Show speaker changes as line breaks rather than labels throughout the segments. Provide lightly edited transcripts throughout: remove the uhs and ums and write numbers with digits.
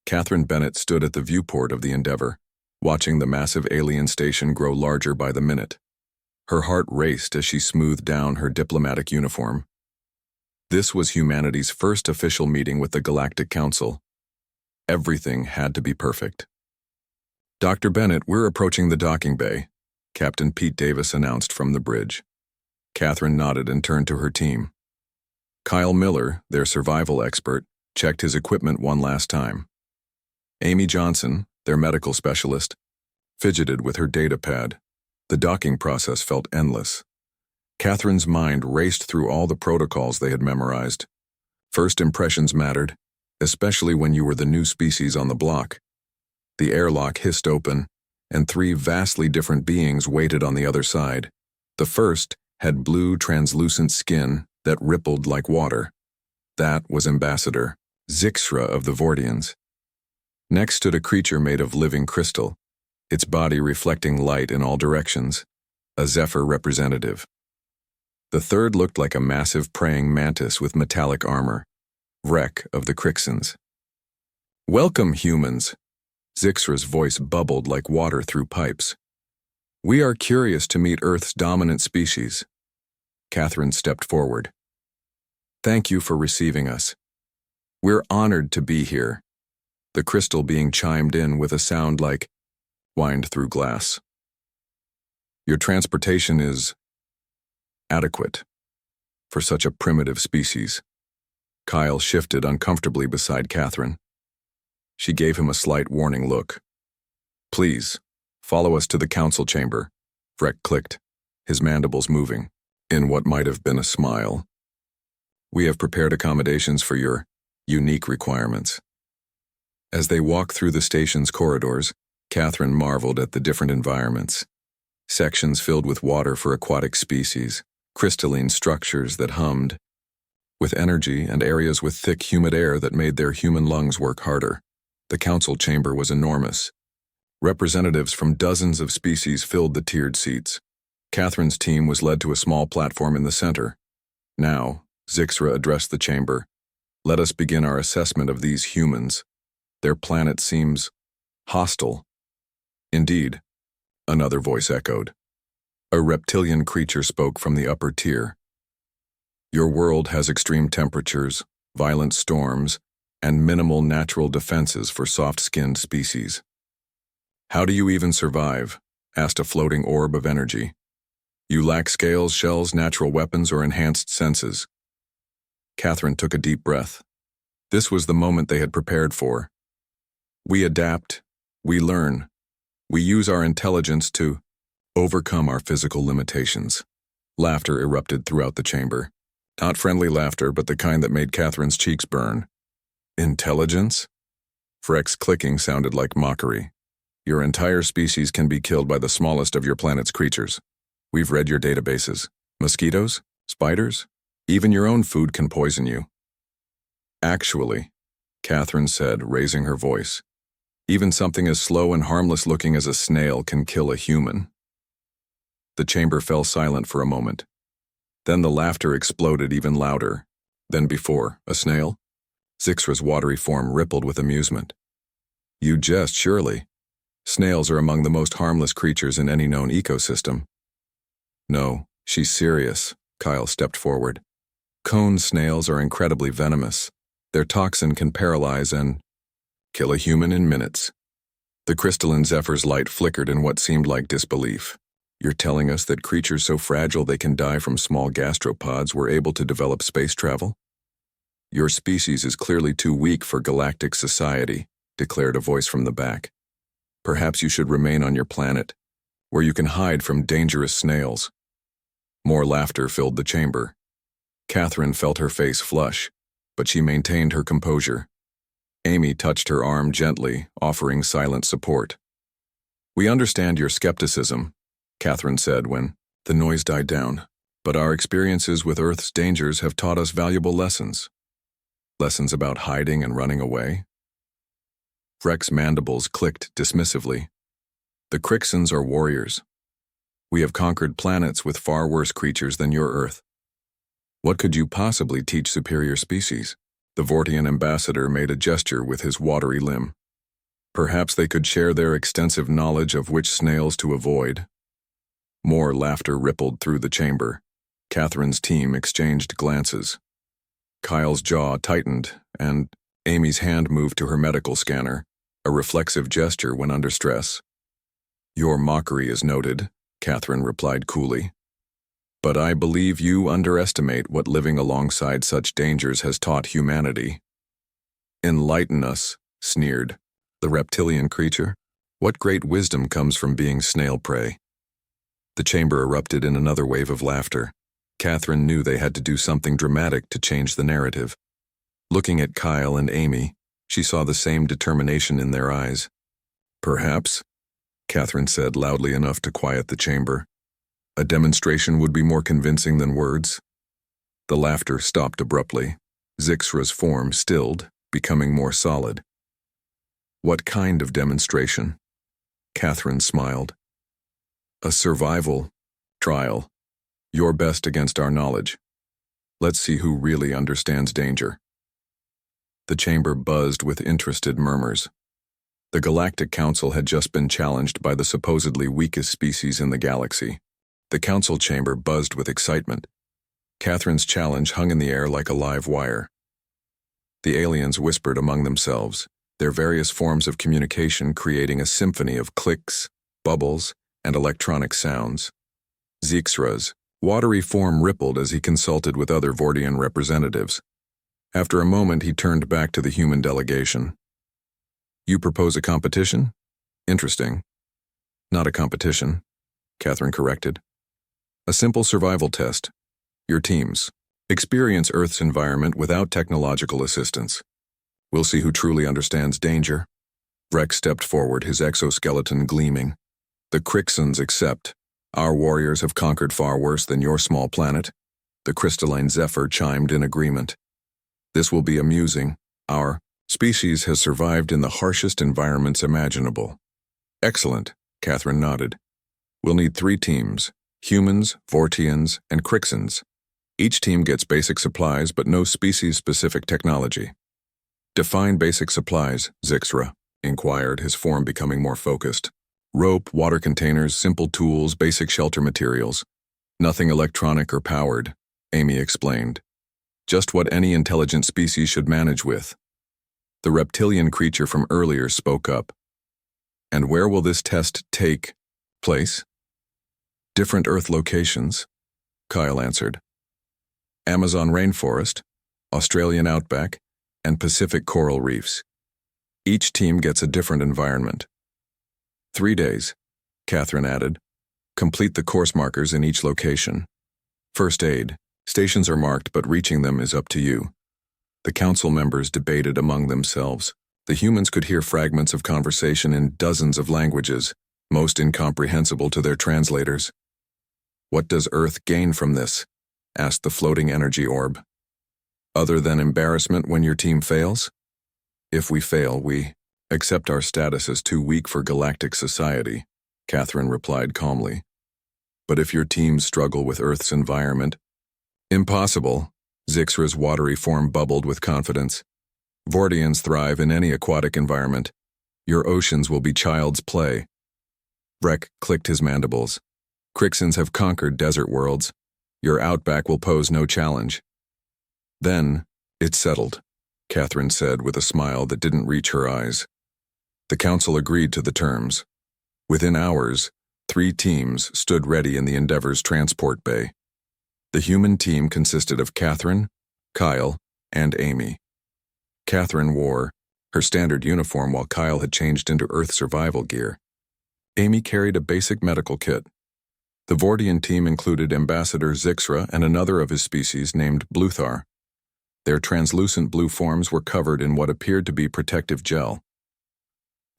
Catherine Bennett stood at the viewport of the Endeavour, watching the massive alien station grow larger by the minute. Her heart raced as she smoothed down her diplomatic uniform. This was humanity's first official meeting with the Galactic Council. Everything had to be perfect. "Dr. Bennett, we're approaching the docking bay," Captain Pete Davis announced from the bridge. Catherine nodded and turned to her team. Kyle Miller, their survival expert, checked his equipment one last time. Amy Johnson, their medical specialist, fidgeted with her data pad. The docking process felt endless. Catherine's mind raced through all the protocols they had memorized. First impressions mattered, especially when you were the new species on the block. The airlock hissed open, and three vastly different beings waited on the other side. The first had blue, translucent skin that rippled like water. That was Ambassador Zixra of the Vortians. Next stood a creature made of living crystal, its body reflecting light in all directions, a Zephyr representative. The third looked like a massive praying mantis with metallic armor, Vrek of the Crixans. "Welcome, humans," Zixra's voice bubbled like water through pipes. "We are curious to meet Earth's dominant species." Catherine stepped forward. "Thank you for receiving us. We're honored to be here." The crystal being chimed in with a sound like whined through glass. "Your transportation is adequate for such a primitive species." Kyle shifted uncomfortably beside Catherine. She gave him a slight warning look. "Please, follow us to the council chamber," Vrek clicked, his mandibles moving, in what might have been a smile. "We have prepared accommodations for your unique requirements." As they walked through the station's corridors, Catherine marveled at the different environments. Sections filled with water for aquatic species, crystalline structures that hummed with energy, and areas with thick, humid air that made their human lungs work harder. The council chamber was enormous. Representatives from dozens of species filled the tiered seats. Catherine's team was led to a small platform in the center. Now, Zixra addressed the chamber. "Let us begin our assessment of these humans. Their planet seems hostile." "Indeed," another voice echoed. A reptilian creature spoke from the upper tier. "Your world has extreme temperatures, violent storms, and minimal natural defenses for soft-skinned species." "How do you even survive?" asked a floating orb of energy. "You lack scales, shells, natural weapons, or enhanced senses." Catherine took a deep breath. This was the moment they had prepared for. "We adapt, we learn, we use our intelligence to overcome our physical limitations." Laughter erupted throughout the chamber. Not friendly laughter, but the kind that made Catherine's cheeks burn. "Intelligence?" Vrek's clicking sounded like mockery. "Your entire species can be killed by the smallest of your planet's creatures. We've read your databases. Mosquitoes? Spiders? Even your own food can poison you." "Actually," Catherine said, raising her voice, "even something as slow and harmless looking as a snail can kill a human." The chamber fell silent for a moment. Then the laughter exploded even louder than before. "A snail?" Zixra's watery form rippled with amusement. "You jest, surely. Snails are among the most harmless creatures in any known ecosystem." "No, she's serious," Kyle stepped forward. "Cone snails are incredibly venomous. Their toxin can paralyze and kill a human in minutes." The crystalline Zephyr's light flickered in what seemed like disbelief. "You're telling us that creatures so fragile they can die from small gastropods were able to develop space travel?" "Your species is clearly too weak for galactic society," declared a voice from the back. "Perhaps you should remain on your planet, where you can hide from dangerous snails." More laughter filled the chamber. Catherine felt her face flush, but she maintained her composure. Amy touched her arm gently, offering silent support. "We understand your skepticism," Catherine said when the noise died down, "but our experiences with Earth's dangers have taught us valuable lessons. Lessons about hiding and running away." Vrek's mandibles clicked dismissively. "The Crixans are warriors. We have conquered planets with far worse creatures than your Earth. What could you possibly teach superior species?" The Vortian ambassador made a gesture with his watery limb. Perhaps they could share their extensive knowledge of which snails to avoid. More laughter rippled through the chamber. Catherine's team exchanged glances. Kyle's jaw tightened, and Amy's hand moved to her medical scanner, a reflexive gesture when under stress. "Your mockery is noted," Catherine replied coolly. "But I believe you underestimate what living alongside such dangers has taught humanity." "Enlighten us," sneered the reptilian creature. "What great wisdom comes from being snail prey?" The chamber erupted in another wave of laughter. Catherine knew they had to do something dramatic to change the narrative. Looking at Kyle and Amy, she saw the same determination in their eyes. "Perhaps," Catherine said loudly enough to quiet the chamber, "a demonstration would be more convincing than words." The laughter stopped abruptly. Zixra's form stilled, becoming more solid. "What kind of demonstration?" Catherine smiled. "A survival trial. Your best against our knowledge. Let's see who really understands danger." The chamber buzzed with interested murmurs. The Galactic Council had just been challenged by the supposedly weakest species in the galaxy. The council chamber buzzed with excitement. Catherine's challenge hung in the air like a live wire. The aliens whispered among themselves, their various forms of communication creating a symphony of clicks, bubbles, and electronic sounds. Zixra's watery form rippled as he consulted with other Vortian representatives. After a moment, he turned back to the human delegation. "You propose a competition? Interesting." "Not a competition," Catherine corrected. "A simple survival test. Your teams experience Earth's environment without technological assistance. We'll see who truly understands danger." Rex stepped forward, his exoskeleton gleaming. "The Crixons accept. Our warriors have conquered far worse than your small planet." The crystalline Zephyr chimed in agreement. "This will be amusing. Our species has survived in the harshest environments imaginable." "Excellent," Catherine nodded. "We'll need 3 teams, humans, Vortians, and Crixons. Each team gets basic supplies but no species-specific technology." "Define basic supplies," Zixra inquired, his form becoming more focused. "Rope, water containers, simple tools, basic shelter materials. Nothing electronic or powered," Amy explained. "Just what any intelligent species should manage with." The reptilian creature from earlier spoke up. "And where will this test take place?" "Different Earth locations," Kyle answered. "Amazon rainforest, Australian outback, and Pacific coral reefs. Each team gets a different environment." 3 days, Catherine added. "Complete the course markers in each location. First aid. Stations are marked, but reaching them is up to you." The council members debated among themselves. The humans could hear fragments of conversation in dozens of languages, most incomprehensible to their translators. "What does Earth gain from this?" asked the floating energy orb. "Other than embarrassment when your team fails?" "If we fail, we accept our status as too weak for galactic society," Catherine replied calmly. "But if your teams struggle with Earth's environment—" "Impossible," Zixra's watery form bubbled with confidence. "Vortians thrive in any aquatic environment. Your oceans will be child's play." Vrek clicked his mandibles. "Crixons have conquered desert worlds. Your outback will pose no challenge." "Then, it's settled," Catherine said with a smile that didn't reach her eyes. The council agreed to the terms. Within hours, 3 teams stood ready in the Endeavor's transport bay. The human team consisted of Catherine, Kyle, and Amy. Catherine wore her standard uniform while Kyle had changed into Earth survival gear. Amy carried a basic medical kit. The Vortian team included Ambassador Zixra and another of his species named Bluthar. Their translucent blue forms were covered in what appeared to be protective gel.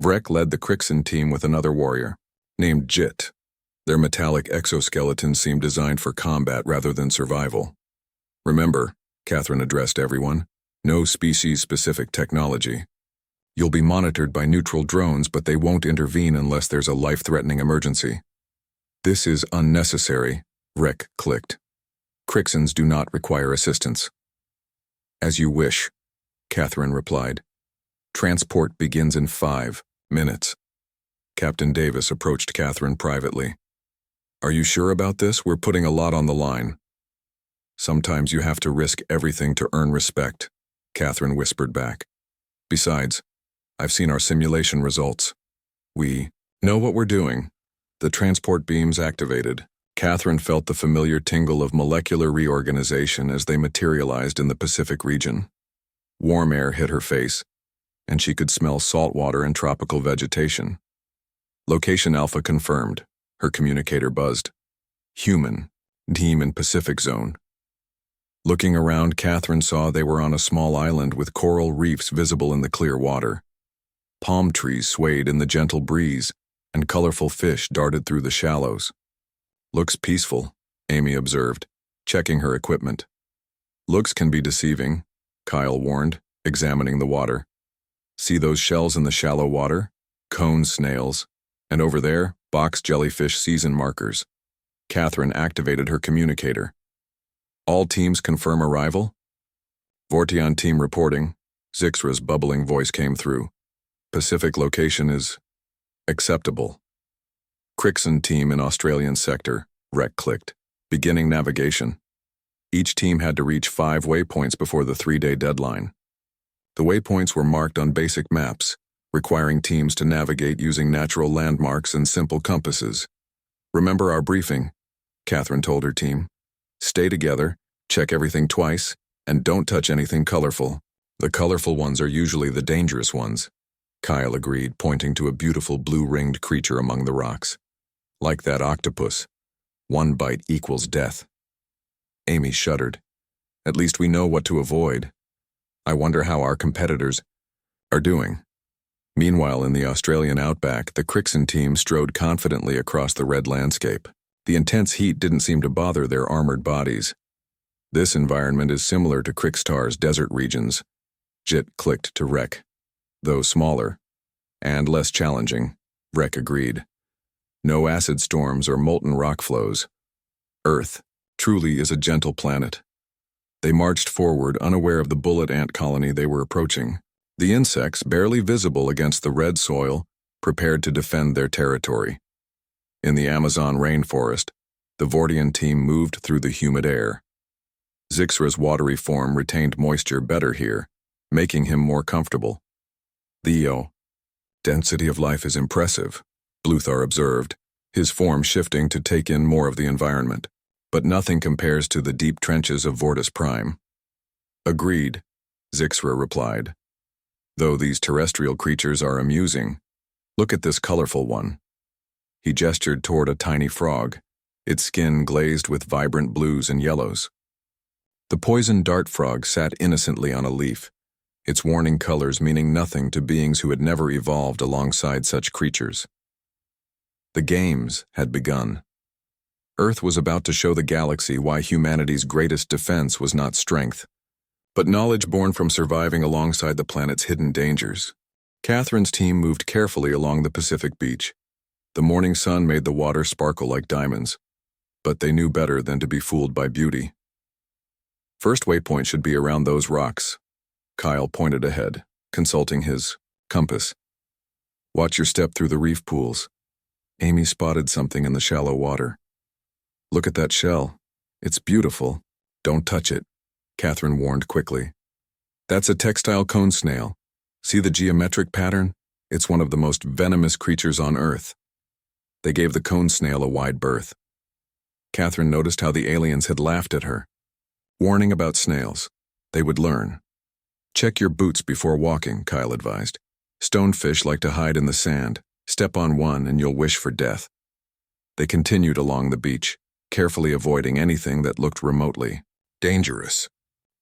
Vrek led the Crixon team with another warrior, named Jit. Their metallic exoskeletons seemed designed for combat rather than survival. "Remember," Catherine addressed everyone, "no species-specific technology. You'll be monitored by neutral drones, but they won't intervene unless there's a life-threatening emergency." "This is unnecessary," Vrek clicked. "Crixons do not require assistance." "As you wish." Catherine replied. Transport begins in 5 minutes. Captain Davis approached Catherine privately. Are you sure about this? We're putting a lot on the line. Sometimes you have to risk everything to earn respect, Catherine whispered back. Besides, I've seen our simulation results. We know what we're doing. The transport beams activated. Catherine felt the familiar tingle of molecular reorganization as they materialized in the Pacific region. Warm air hit her face, and she could smell salt water and tropical vegetation. Location Alpha confirmed. Her communicator buzzed. Human, team in Pacific Zone. Looking around, Catherine saw they were on a small island with coral reefs visible in the clear water. Palm trees swayed in the gentle breeze, and colorful fish darted through the shallows. Looks peaceful, Amy observed, checking her equipment. Looks can be deceiving, Kyle warned, examining the water. See those shells in the shallow water? Cone snails. And over there, box jellyfish season markers. Catherine activated her communicator. All teams confirm arrival? Vortion team reporting. Zixra's bubbling voice came through. Pacific location is acceptable. Crixon team in Australian sector, Rec clicked. Beginning navigation. Each team had to reach 5 waypoints before the 3-day deadline. The waypoints were marked on basic maps, requiring teams to navigate using natural landmarks and simple compasses. Remember our briefing, Catherine told her team. Stay together, check everything twice, and don't touch anything colorful. The colorful ones are usually the dangerous ones, Kyle agreed, pointing to a beautiful blue-ringed creature among the rocks. Like that octopus. 1 bite equals death. Amy shuddered. At least we know what to avoid. I wonder how our competitors are doing. Meanwhile, in the Australian outback, the Crixon team strode confidently across the red landscape. The intense heat didn't seem to bother their armored bodies. This environment is similar to Crixtar's desert regions. Jit clicked to Rec. Though smaller and less challenging, Rec agreed. No acid storms or molten rock flows. Earth truly is a gentle planet. They marched forward, unaware of the bullet ant colony they were approaching. The insects, barely visible against the red soil, prepared to defend their territory. In the Amazon rainforest, the Vortion team moved through the humid air. Zixra's watery form retained moisture better here, making him more comfortable. The density of life is impressive, Bluthar observed, his form shifting to take in more of the environment. But nothing compares to the deep trenches of Vortis Prime. Agreed, Zixra replied. Though these terrestrial creatures are amusing, look at this colorful one. He gestured toward a tiny frog, its skin glazed with vibrant blues and yellows. The poison dart frog sat innocently on a leaf, its warning colors meaning nothing to beings who had never evolved alongside such creatures. The games had begun. Earth was about to show the galaxy why humanity's greatest defense was not strength, but knowledge born from surviving alongside the planet's hidden dangers. Catherine's team moved carefully along the Pacific beach. The morning sun made the water sparkle like diamonds, but they knew better than to be fooled by beauty. First waypoint should be around those rocks. Kyle pointed ahead, consulting his compass. Watch your step through the reef pools. Amy spotted something in the shallow water. Look at that shell. It's beautiful. Don't touch it, Catherine warned quickly. That's a textile cone snail. See the geometric pattern? It's one of the most venomous creatures on Earth. They gave the cone snail a wide berth. Catherine noticed how the aliens had laughed at her. Warning about snails. They would learn. Check your boots before walking, Kyle advised. Stonefish like to hide in the sand. Step on one and you'll wish for death. They continued along the beach, carefully avoiding anything that looked remotely dangerous.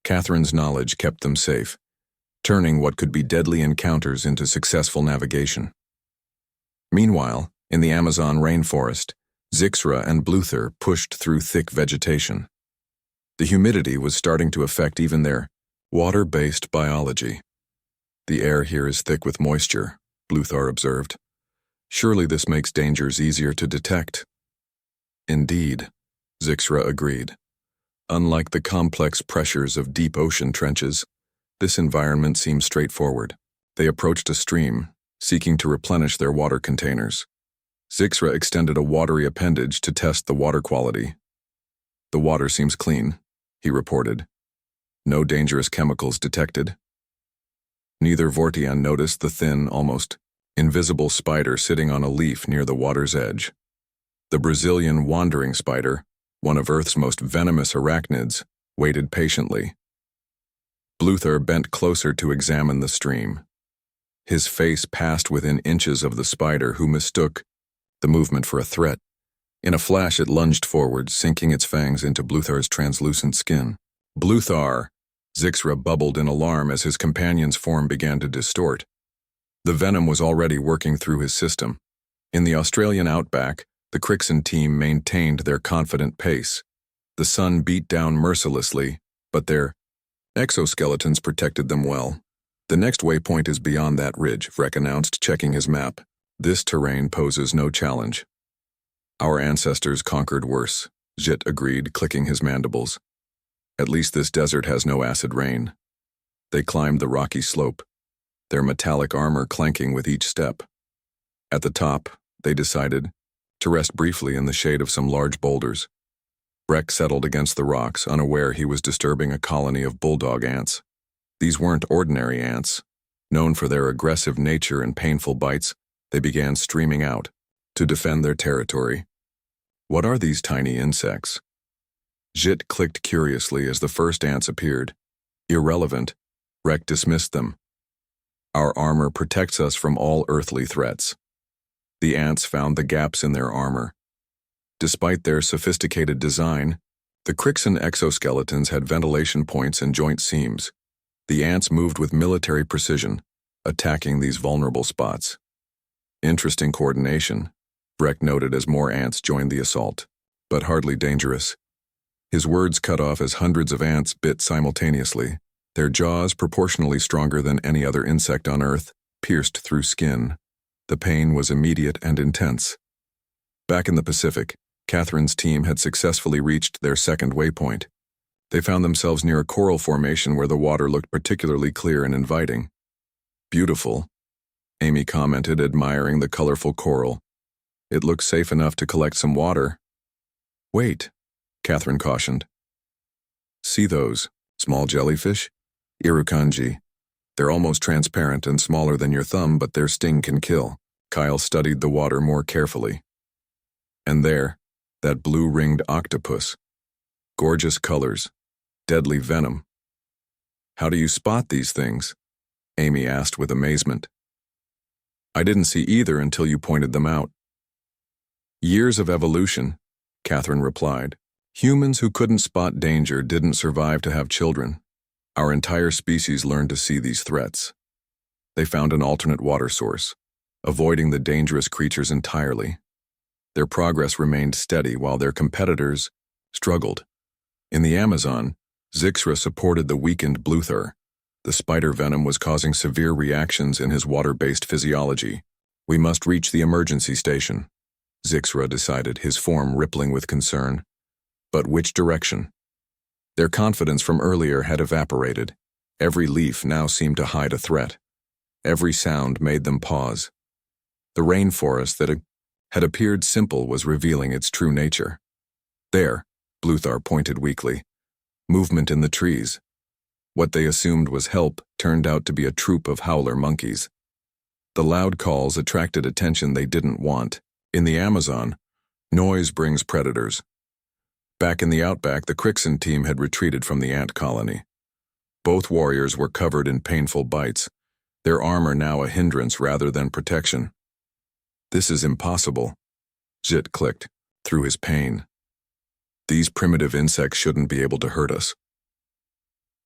Catherine's knowledge kept them safe, turning what could be deadly encounters into successful navigation. Meanwhile, in the Amazon rainforest, Zixra and Bluthar pushed through thick vegetation. The humidity was starting to affect even their water-based biology. The air here is thick with moisture, Bluthar observed. Surely this makes dangers easier to detect. Indeed, Zixra agreed. Unlike the complex pressures of deep ocean trenches, This environment seemed straightforward. They approached a stream, seeking to replenish their water containers. Zixra extended a watery appendage to test the water quality. "The water seems clean," he reported. "No dangerous chemicals detected." Neither Vortian noticed the thin, almost invisible spider sitting on a leaf near the water's edge. The Brazilian wandering spider, one of Earth's most venomous arachnids, waited patiently. Bluthar bent closer to examine the stream. His face passed within inches of the spider, who mistook the movement for a threat. In a flash it lunged forward, sinking its fangs into Bluthar's translucent skin. "Bluthar!" Zixra bubbled in alarm as his companion's form began to distort. The venom was already working through his system. In the Australian outback, the Crixon team maintained their confident pace. The sun beat down mercilessly, but their exoskeletons protected them well. "The next waypoint is beyond that ridge," Vrek announced, checking his map. "This terrain poses no challenge." "Our ancestors conquered worse," Jit agreed, clicking his mandibles. "At least this desert has no acid rain." They climbed the rocky slope, their metallic armor clanking with each step. At the top, they decided to rest briefly in the shade of some large boulders. Vrek settled against the rocks, unaware he was disturbing a colony of bulldog ants. These weren't ordinary ants. Known for their aggressive nature and painful bites, they began streaming out to defend their territory. "What are these tiny insects?" Jit clicked curiously as the first ants appeared. "Irrelevant," Vrek dismissed them. "Our armor protects us from all earthly threats." The ants found the gaps in their armor. Despite their sophisticated design, the Crixon exoskeletons had ventilation points and joint seams. The ants moved with military precision, attacking these vulnerable spots. "Interesting coordination," Vrek noted as more ants joined the assault, "but hardly dangerous." His words cut off as hundreds of ants bit simultaneously, their jaws, proportionally stronger than any other insect on Earth, pierced through skin. The pain was immediate and intense. Back in the Pacific, Catherine's team had successfully reached their second waypoint. They found themselves near a coral formation where the water looked particularly clear and inviting. "Beautiful," Amy commented, admiring the colorful coral. "It looks safe enough to collect some water." "Wait," Catherine cautioned. "See those small jellyfish? Irukanji. They're almost transparent and smaller than your thumb, but their sting can kill." Kyle studied the water more carefully. "And there, that blue-ringed octopus. Gorgeous colors, deadly venom." "How do you spot these things?" Amy asked with amazement. "I didn't see either until you pointed them out." "Years of evolution," Catherine replied. "Humans who couldn't spot danger didn't survive to have children. Our entire species learned to see these threats. They found an alternate water source, avoiding the dangerous creatures entirely. Their progress remained steady while their competitors struggled. In the Amazon, Zixra supported the weakened Bluthar. The spider venom was causing severe reactions in his water-based physiology. "We must reach the emergency station," Zixra decided, his form rippling with concern. But which direction? Their confidence from earlier had evaporated. Every leaf now seemed to hide a threat. Every sound made them pause. The rainforest that had appeared simple was revealing its true nature. "There," Bluthar pointed weakly. "Movement in the trees." What they assumed was help turned out to be a troop of howler monkeys. The loud calls attracted attention they didn't want. In the Amazon, noise brings predators. Back in the outback, the Crixon team had retreated from the ant colony. Both warriors were covered in painful bites, their armor now a hindrance rather than protection. "This is impossible," Jit clicked through his pain. "These primitive insects shouldn't be able to hurt us."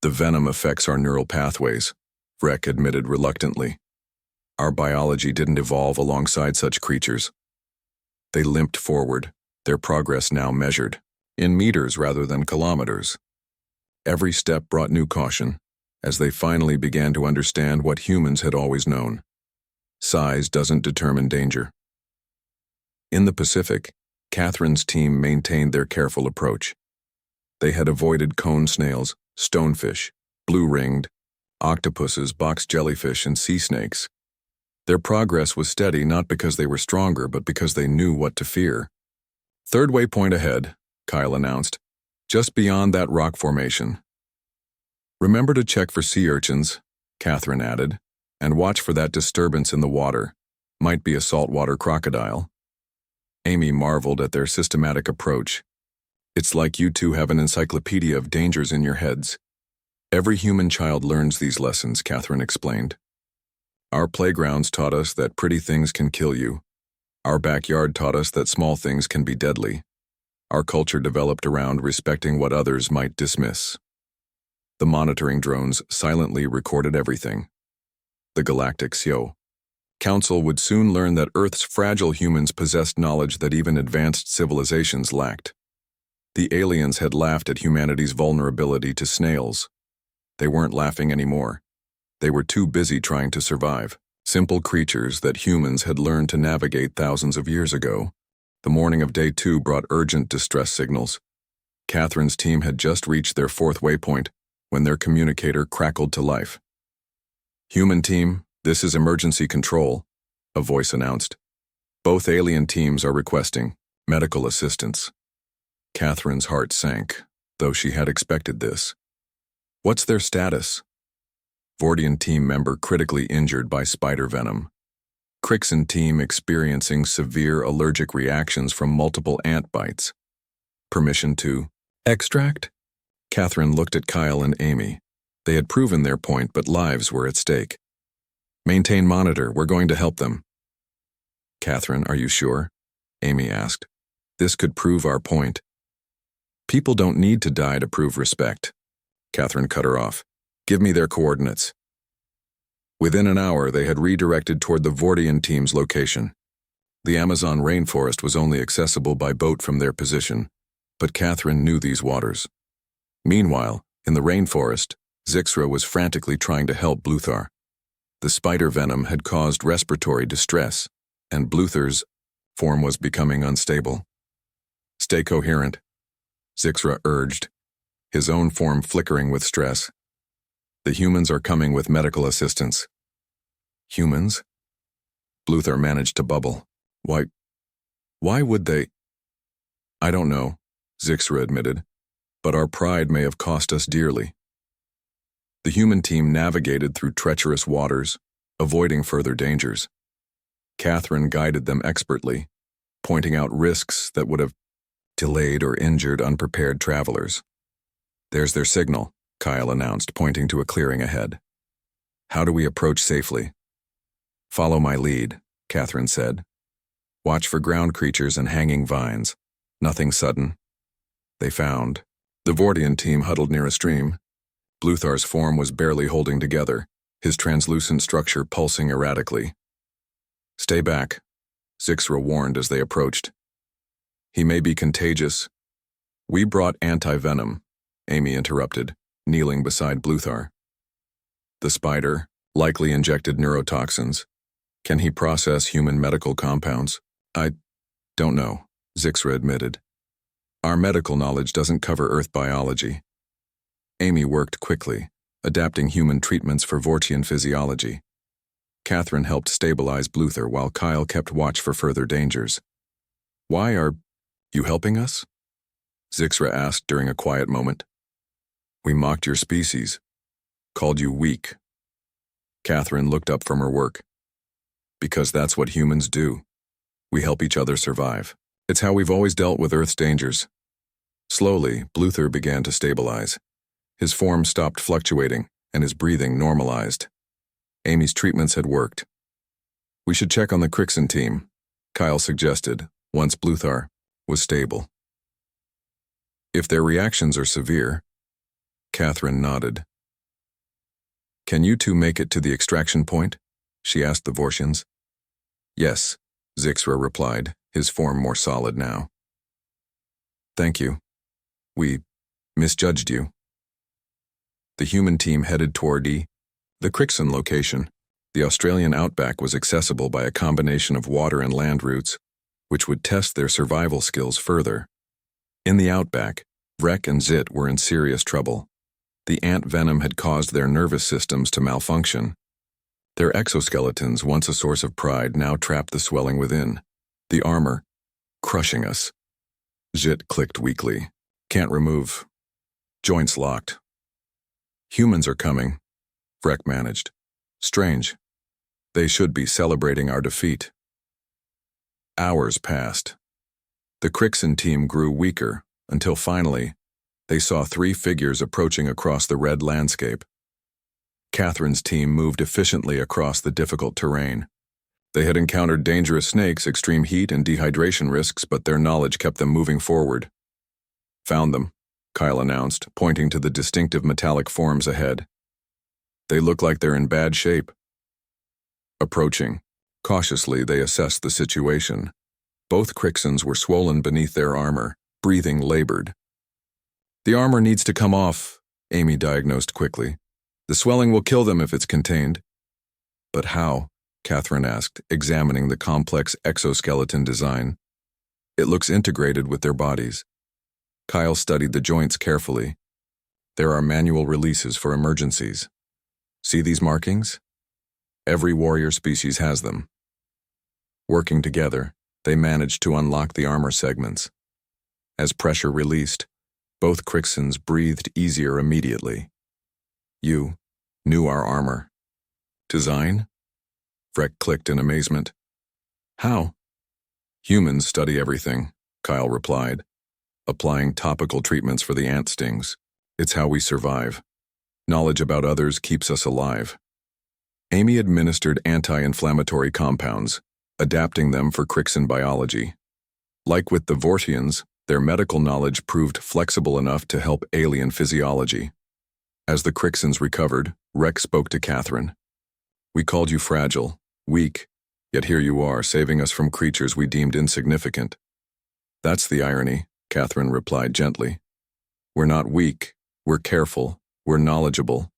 "The venom affects our neural pathways," Vrek admitted reluctantly. "Our biology didn't evolve alongside such creatures." They limped forward, their progress now measured in meters rather than kilometers. Every step brought new caution, as they finally began to understand what humans had always known. Size doesn't determine danger. In the Pacific, Catherine's team maintained their careful approach. They had avoided cone snails, stonefish, blue-ringed, octopuses, box jellyfish, and sea snakes. Their progress was steady not because they were stronger, but because they knew what to fear. "Third waypoint ahead," Kyle announced, "just beyond that rock formation." "Remember to check for sea urchins," Catherine added, "and watch for that disturbance in the water. Might be a saltwater crocodile." Amy marveled at their systematic approach. "It's like you two have an encyclopedia of dangers in your heads." "Every human child learns these lessons," Catherine explained. "Our playgrounds taught us that pretty things can kill you. Our backyard taught us that small things can be deadly. Our culture developed around respecting what others might dismiss." The monitoring drones silently recorded everything. The Galactic HFY Council would soon learn that Earth's fragile humans possessed knowledge that even advanced civilizations lacked. The aliens had laughed at humanity's vulnerability to snails. They weren't laughing anymore. They were too busy trying to survive. Simple creatures that humans had learned to navigate thousands of years ago. The morning of day 2 brought urgent distress signals. Catherine's team had just reached their 4th waypoint when their communicator crackled to life. "Human team, this is emergency control," a voice announced. "Both alien teams are requesting medical assistance." Catherine's heart sank, though she had expected this. "What's their status?" "Vortian team member critically injured by spider venom. Crixon team experiencing severe allergic reactions from multiple ant bites. Permission to extract?" Catherine looked at Kyle and Amy. They had proven their point, but lives were at stake. "Maintain monitor, we're going to help them." "Catherine, are you sure?" Amy asked. "This could prove our point." "People don't need to die to prove respect." Catherine cut her off. "Give me their coordinates." Within an hour, they had redirected toward the Vortian team's location. The Amazon rainforest was only accessible by boat from their position, but Catherine knew these waters. Meanwhile, in the rainforest, Zixra was frantically trying to help Bluthar. The spider venom had caused respiratory distress, and Bluthar's form was becoming unstable. "Stay coherent," Zixra urged, his own form flickering with stress. "The humans are coming with medical assistance." "Humans?" Bluthar managed to bubble. Why would they?" "I don't know," Zixra admitted, "but our pride may have cost us dearly." The human team navigated through treacherous waters, avoiding further dangers. Catherine guided them expertly, pointing out risks that would have delayed or injured unprepared travelers. "There's their signal," Kyle announced, pointing to a clearing ahead. "How do we approach safely?" "Follow my lead," Catherine said. "Watch for ground creatures and hanging vines. Nothing sudden." They found. The Vortian team huddled near a stream. Bluthar's form was barely holding together, his translucent structure pulsing erratically. "Stay back," Zixra warned as they approached. "He may be contagious." "We brought anti-venom," Amy interrupted, kneeling beside Bluthar. "The spider likely injected neurotoxins. Can he process human medical compounds?" "I don't know," Zixra admitted. "Our medical knowledge doesn't cover Earth biology." Amy worked quickly, adapting human treatments for Vortian physiology. Catherine helped stabilize Bluthar while Kyle kept watch for further dangers. "Why are you helping us?" Zixra asked during a quiet moment. "We mocked your species, called you weak." Catherine looked up from her work. "Because that's what humans do. We help each other survive. It's how we've always dealt with Earth's dangers." Slowly, Bluthar began to stabilize. His form stopped fluctuating, and his breathing normalized. Amy's treatments had worked. "We should check on the Crixon team," Kyle suggested, once Bluthar was stable. "If their reactions are severe." Catherine nodded. "Can you two make it to the extraction point?" she asked the Vortians. "Yes," Zixra replied, his form more solid now. "Thank you. We misjudged you." The human team headed toward the Crixon location. The Australian outback was accessible by a combination of water and land routes, which would test their survival skills further. In the outback, Vrek and Zit were in serious trouble. The ant venom had caused their nervous systems to malfunction. Their exoskeletons, once a source of pride, now trapped the swelling within. The armor, crushing us. Zit clicked weakly. Can't remove. Joints locked. Humans are coming, Vrek managed. Strange. They should be celebrating our defeat. Hours passed. The Crixin team grew weaker, until finally, they saw 3 figures approaching across the red landscape. Catherine's team moved efficiently across the difficult terrain. They had encountered dangerous snakes, extreme heat, and dehydration risks, but their knowledge kept them moving forward. Found them, Kyle announced, pointing to the distinctive metallic forms ahead. They look like they're in bad shape. Approaching. Cautiously, they assessed the situation. Both Crixins were swollen beneath their armor, breathing labored. The armor needs to come off, Amy diagnosed quickly. The swelling will kill them if it's contained. But how? Catherine asked, examining the complex exoskeleton design. It looks integrated with their bodies. Kyle studied the joints carefully. There are manual releases for emergencies. See these markings? Every warrior species has them. Working together, they managed to unlock the armor segments. As pressure released, both Crixins breathed easier immediately. You knew our armor. Design? Vrek clicked in amazement. How? Humans study everything, Kyle replied, applying topical treatments for the ant stings. It's how we survive. Knowledge about others keeps us alive. Amy administered anti-inflammatory compounds, adapting them for Crixin biology. Like with the Vortians, their medical knowledge proved flexible enough to help alien physiology. As the Crixins recovered, Rex spoke to Catherine. We called you fragile, weak, yet here you are, saving us from creatures we deemed insignificant. That's the irony, Catherine replied gently. We're not weak, we're careful, we're knowledgeable.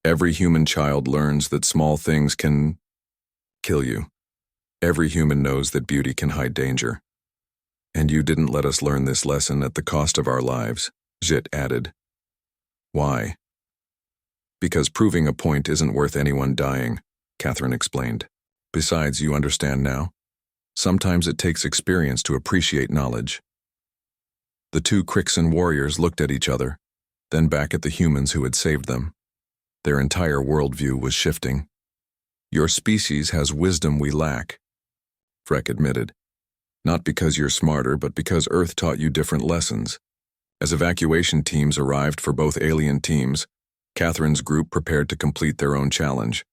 Every human child learns that small things can kill you. Every human knows that beauty can hide danger. And you didn't let us learn this lesson at the cost of our lives, Zit added. Why? Because proving a point isn't worth anyone dying, Catherine explained. Besides, you understand now. Sometimes it takes experience to appreciate knowledge. The 2 Crixin warriors looked at each other, then back at the humans who had saved them. Their entire worldview was shifting. Your species has wisdom we lack, Vrek admitted. Not because you're smarter, but because Earth taught you different lessons. As evacuation teams arrived for both alien teams, Catherine's group prepared to complete their own challenge.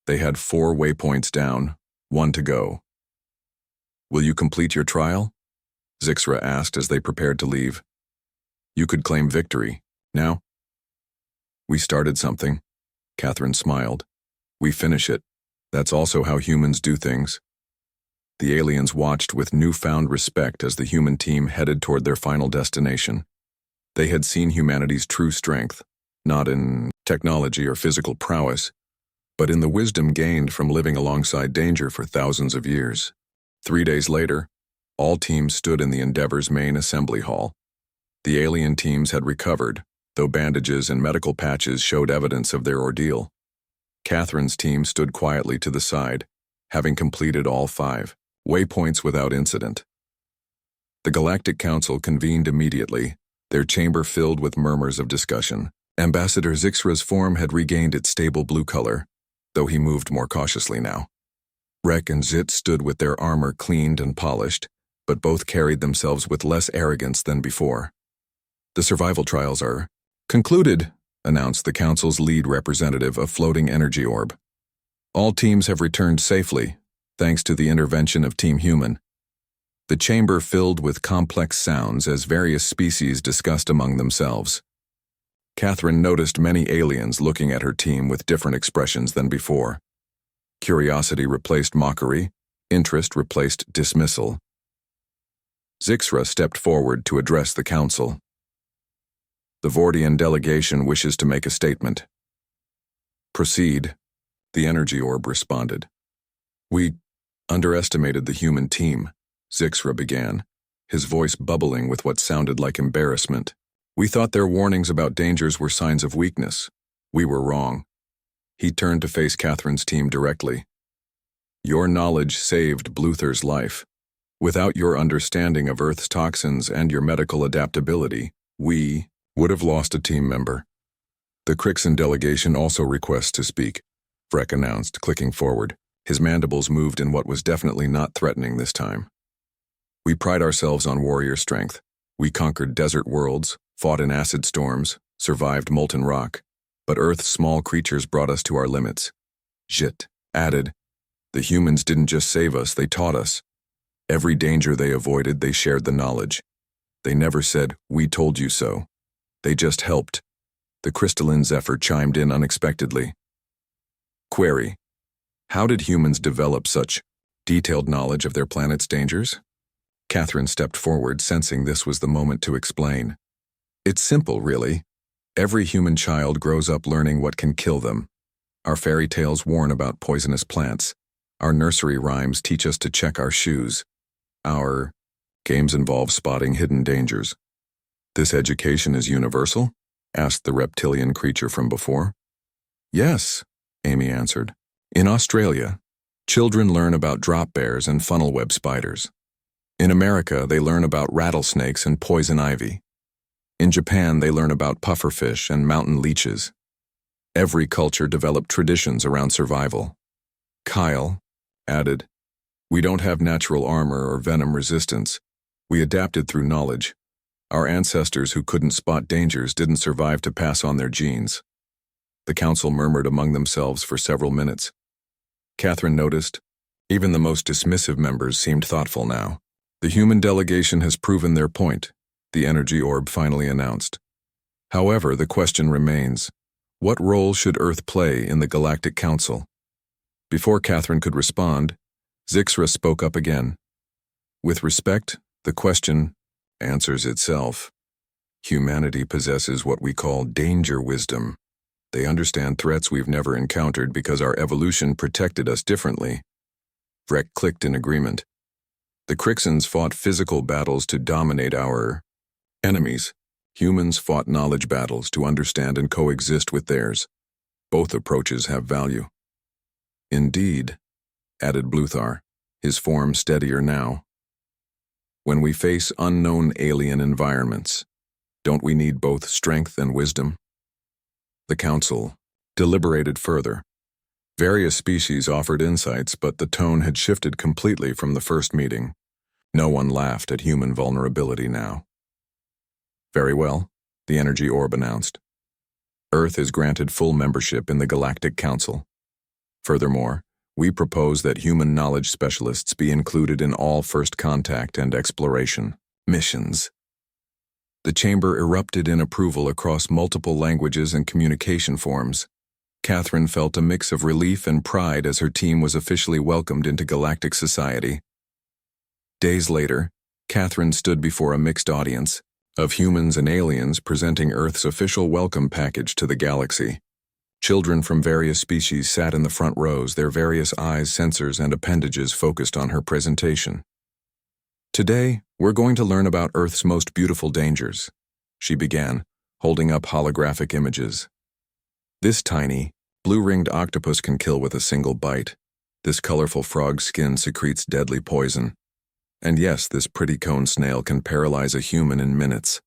They had 4 waypoints down, 1 to go. Will you complete your trial? Zixra asked as they prepared to leave. You could claim victory. Now? We started something. Catherine smiled. We finish it. That's also how humans do things. The aliens watched with newfound respect as the human team headed toward their final destination. They had seen humanity's true strength, not in technology or physical prowess, but in the wisdom gained from living alongside danger for thousands of years. 3 days later, all teams stood in the Endeavor's main assembly hall. The alien teams had recovered, though bandages and medical patches showed evidence of their ordeal. Catherine's team stood quietly to the side, having completed all 5 waypoints without incident. The Galactic Council convened immediately, their chamber filled with murmurs of discussion. Ambassador Zixra's form had regained its stable blue color, though he moved more cautiously now. Rek and Zit stood with their armor cleaned and polished, but both carried themselves with less arrogance than before. The survival trials are concluded, announced the Council's lead representative, a floating energy orb. All teams have returned safely, thanks to the intervention of Team Human. The chamber filled with complex sounds as various species discussed among themselves. Catherine noticed many aliens looking at her team with different expressions than before. Curiosity replaced mockery, interest replaced dismissal. Zixra stepped forward to address the council. The Vortian delegation wishes to make a statement. Proceed, the energy orb responded. We underestimated the human team, Zixra began, his voice bubbling with what sounded like embarrassment. We thought their warnings about dangers were signs of weakness. We were wrong. He turned to face Catherine's team directly. Your knowledge saved Bluther's life. Without your understanding of Earth's toxins and your medical adaptability, we would have lost a team member. The Crixan delegation also requests to speak, Vrek announced, clicking forward. His mandibles moved in what was definitely not threatening this time. We pride ourselves on warrior strength. We conquered desert worlds, fought in acid storms, survived molten rock, but Earth's small creatures brought us to our limits. Jit added, the humans didn't just save us, they taught us. Every danger they avoided, they shared the knowledge. They never said, we told you so. They just helped. The crystalline Zephyr chimed in unexpectedly. Query: how did humans develop such detailed knowledge of their planet's dangers? Catherine stepped forward, sensing this was the moment to explain. It's simple, really. Every human child grows up learning what can kill them. Our fairy tales warn about poisonous plants. Our nursery rhymes teach us to check our shoes. Our games involve spotting hidden dangers. This education is universal? Asked the reptilian creature from before. Yes, Amy answered. In Australia, children learn about drop bears and funnel web spiders. In America, they learn about rattlesnakes and poison ivy. In Japan, they learn about pufferfish and mountain leeches. Every culture developed traditions around survival. Kyle added, we don't have natural armor or venom resistance. We adapted through knowledge. Our ancestors who couldn't spot dangers didn't survive to pass on their genes. The council murmured among themselves for several minutes. Catherine noticed, even the most dismissive members seemed thoughtful now. The human delegation has proven their point, the energy orb finally announced. However, the question remains, what role should Earth play in the Galactic Council? Before Catherine could respond, Zixra spoke up again. With respect, the question answers itself. Humanity possesses what we call danger wisdom. They understand threats we've never encountered because our evolution protected us differently. Vrek clicked in agreement. The Crixans fought physical battles to dominate our enemies. Humans fought knowledge battles to understand and coexist with theirs. Both approaches have value. Indeed, added Bluthar, his form steadier now. When we face unknown alien environments, don't we need both strength and wisdom? The council deliberated further. Various species offered insights, but the tone had shifted completely from the first meeting. No one laughed at human vulnerability now. Very well, the energy orb announced. Earth is granted full membership in the Galactic Council. Furthermore, we propose that human knowledge specialists be included in all first contact and exploration missions. The chamber erupted in approval across multiple languages and communication forms. Catherine felt a mix of relief and pride as her team was officially welcomed into galactic society. Days later, Catherine stood before a mixed audience of humans and aliens presenting Earth's official welcome package to the galaxy. Children from various species sat in the front rows, their various eyes, sensors, and appendages focused on her presentation. Today, we're going to learn about Earth's most beautiful dangers, she began, holding up holographic images. This tiny, blue-ringed octopus can kill with a single bite. This colorful frog's skin secretes deadly poison. And yes, this pretty cone snail can paralyze a human in minutes.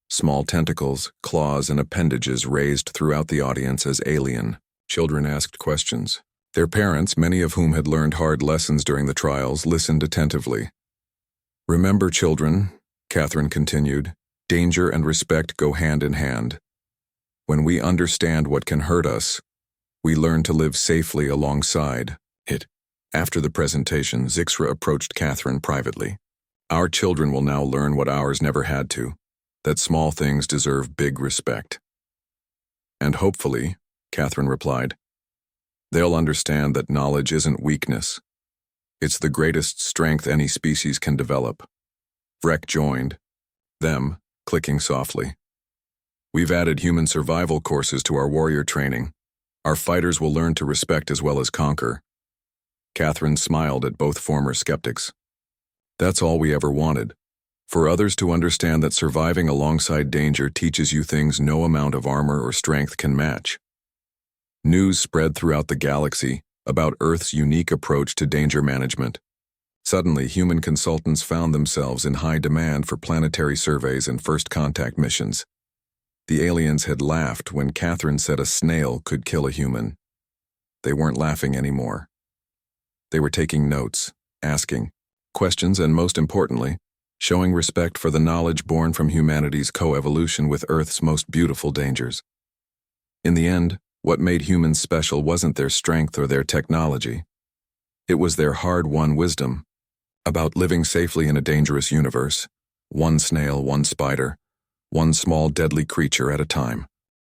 Small tentacles, claws, and appendages raised throughout the audience as alien. Children asked questions. Their parents, many of whom had learned hard lessons during the trials, listened attentively. Remember, children, Catherine continued, danger and respect go hand in hand. When we understand what can hurt us, we learn to live safely alongside it. After the presentation, Zixra approached Catherine privately. Our children will now learn what ours never had to, that small things deserve big respect. And hopefully, Catherine replied, they'll understand that knowledge isn't weakness. It's the greatest strength any species can develop. Vrek joined, them, clicking softly. We've added human survival courses to our warrior training. Our fighters will learn to respect as well as conquer. Catherine smiled at both former skeptics. That's all we ever wanted. For others to understand that surviving alongside danger teaches you things no amount of armor or strength can match. News spread throughout the galaxy about Earth's unique approach to danger management. Suddenly, human consultants found themselves in high demand for planetary surveys and first contact missions. The aliens had laughed when Catherine said a snail could kill a human. They weren't laughing anymore. They were taking notes, asking questions, and most importantly, showing respect for the knowledge born from humanity's coevolution with Earth's most beautiful dangers. In the end, what made humans special wasn't their strength or their technology. It was their hard-won wisdom about living safely in a dangerous universe, one snail, one spider, one small deadly creature at a time.